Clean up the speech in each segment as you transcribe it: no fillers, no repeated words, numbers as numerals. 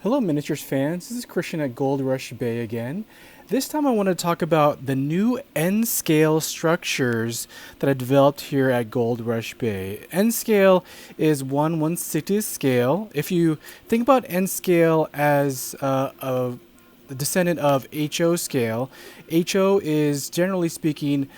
Hello, miniatures fans. This is Christian at Gold Rush Bay again. This time I want to talk about the new N scale structures that I developed here at Gold Rush Bay. N scale is 1/160th scale. If you think about N scale as a descendant of HO scale, HO is generally speaking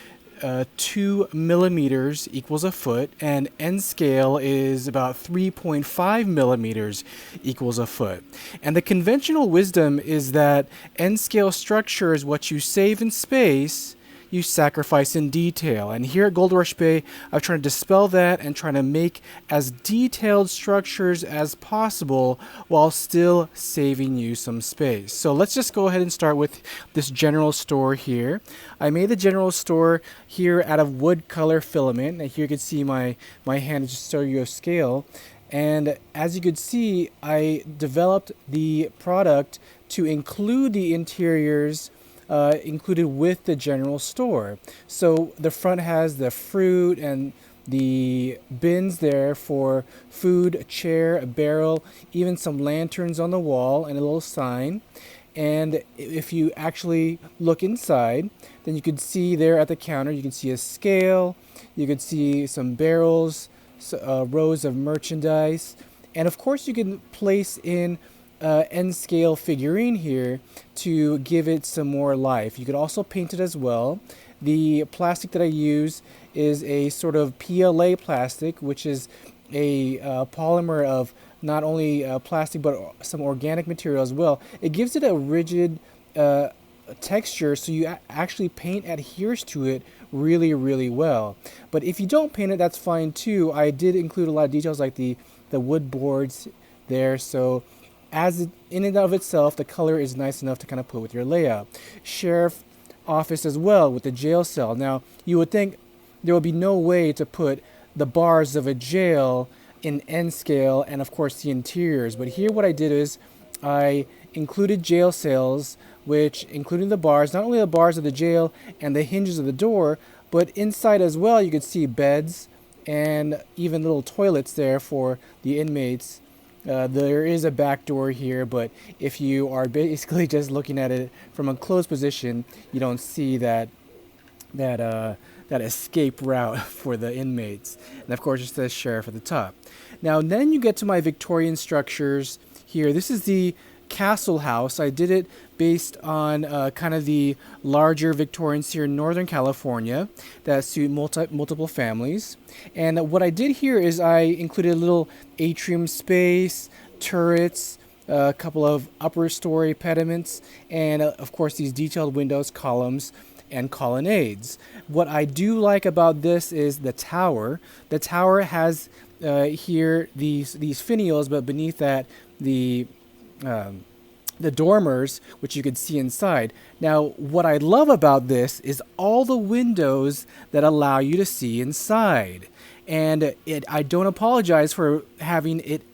2 millimeters equals a foot, and N scale is about 3.5 millimeters equals a foot. And the conventional wisdom is that N scale structure is what you save in space, you sacrifice in detail. And here at Gold Rush Bay, I'm trying to dispel that and trying to make as detailed structures as possible while still saving you some space. So let's just go ahead and start with this general store here. I made the general store here out of wood color filament. And here you can see my hand just show you a scale. And as you can see, I developed the product to include the interiors included with the general store. So the front has the fruit and the bins there for food, a chair, a barrel, even some lanterns on the wall and a little sign. And if you actually look inside, then you can see there at the counter, you can see a scale, you can see some barrels, rows of merchandise, and of course you can place in N scale figurine here to give it some more life. You could also paint it as well. The plastic that I use is a sort of PLA plastic, which is a polymer of not only plastic but some organic material as well. It gives it a rigid texture, so you actually paint adheres to it really well. But if you don't paint it, that's fine too. I did include a lot of details like the wood boards there, so in and of itself, the color is nice enough to kind of put with your layout. Sheriff office as well with the jail cell. Now, you would think there would be no way to put the bars of a jail in N scale and of course the interiors. But here what I did is I included jail cells, which including the bars, not only the bars of the jail and the hinges of the door, but inside as well you could see beds and even little toilets there for the inmates. There is a back door here, but if you are basically just looking at it from a closed position, you don't see that escape route for the inmates. And of course, it says sheriff at the top. Now, then you get to my Victorian structures here. This is the castle house. I did it based on kind of the larger Victorians here in Northern California that suit multiple families. And what I did here is I included a little atrium space, turrets, a couple of upper story pediments, and of course these detailed windows, columns, and colonnades. What I do like about this is the tower. The tower has here these finials, but beneath that the dormers, which you can see inside. Now, what I love about this is all the windows that allow you to see inside. And I don't apologize for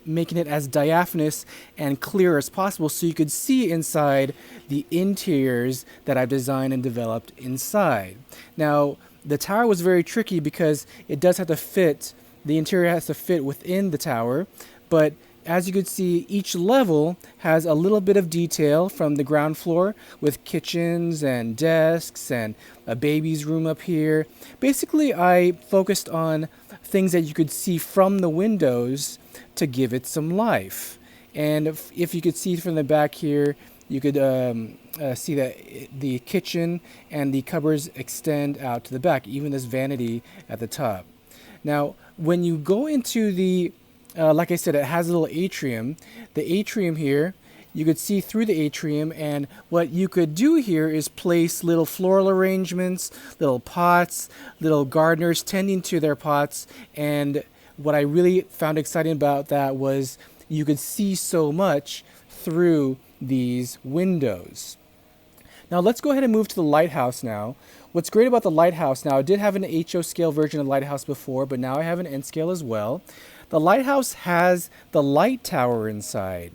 making it as diaphanous and clear as possible so you could see inside the interiors that I've designed and developed inside. Now, the tower was very tricky because it does have to fit, the interior has to fit within the tower, but as you can see, each level has a little bit of detail from the ground floor with kitchens and desks and a baby's room up here. Basically, I focused on things that you could see from the windows to give it some life. And if you could see from the back here, you could see that the kitchen and the cupboards extend out to the back, even this vanity at the top. Now, when you go into the like I said, it has a little atrium. The atrium here, you could see through the atrium, and what you could do here is place little floral arrangements, little pots, little gardeners tending to their pots, and what I really found exciting about that was you could see so much through these windows. Now let's go ahead and move to the Lighthouse now. What's great about the Lighthouse now, I did have an HO scale version of Lighthouse before, but now I have an N scale as well. The Lighthouse has the light tower inside.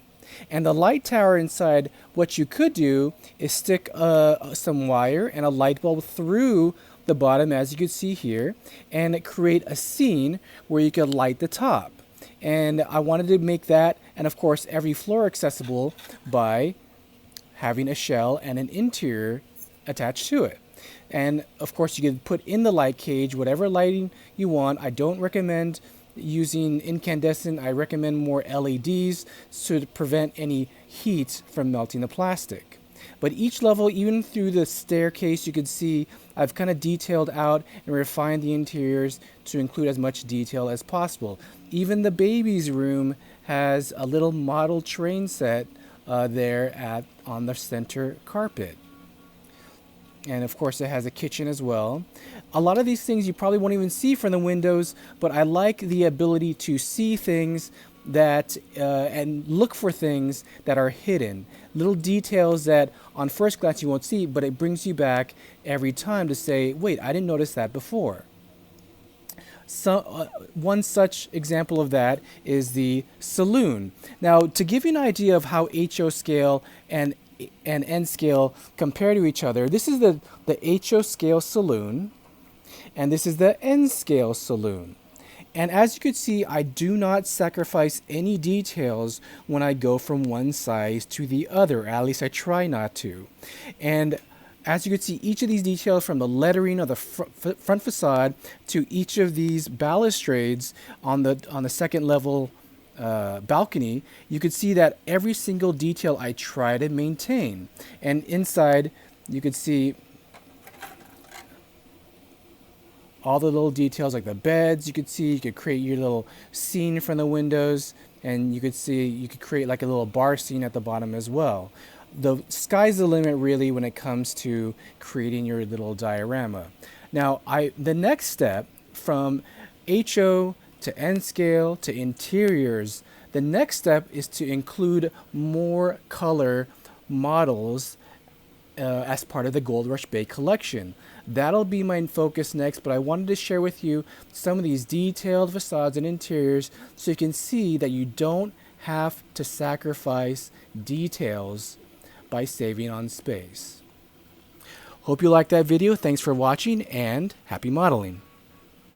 And the light tower inside, what you could do is stick some wire and a light bulb through the bottom, as you can see here, and create a scene where you could light the top. And I wanted to make that And of course, every floor accessible by having a shell and an interior attached to it. And of course, you can put in the light cage whatever lighting you want. I don't recommend using incandescent. I recommend more LEDs to prevent any heat from melting the plastic. But each level, even through the staircase, you can see I've kind of detailed out and refined the interiors to include as much detail as possible. Even the baby's room has a little model train set there on the center carpet. And of course, it has a kitchen as well. A lot of these things you probably won't even see from the windows, but I like the ability to see things that and look for things that are hidden. Little details that on first glance you won't see, but it brings you back every time to say, wait, I didn't notice that before. So, one such example of that is the saloon. Now, to give you an idea of how HO scale and N scale compare to each other, this is the HO scale saloon, and this is the N scale saloon. And as you can see, I do not sacrifice any details when I go from one size to the other. At least I try not to. And as you can see, each of these details, from the lettering of the front facade to each of these balustrades on the second level balcony, you could see that every single detail I try to maintain. And inside, you could see all the little details like the beds. You could create your little scene from the windows, and you could create like a little bar scene at the bottom as well. The sky's the limit really when it comes to creating your little diorama. Now, the next step from HO to N scale to interiors, the next step is to include more color models as part of the Gold Rush Bay collection. That'll be my focus next, but I wanted to share with you some of these detailed facades and interiors so you can see that you don't have to sacrifice details by saving on space. Hope you liked that video. Thanks for watching, and happy modeling.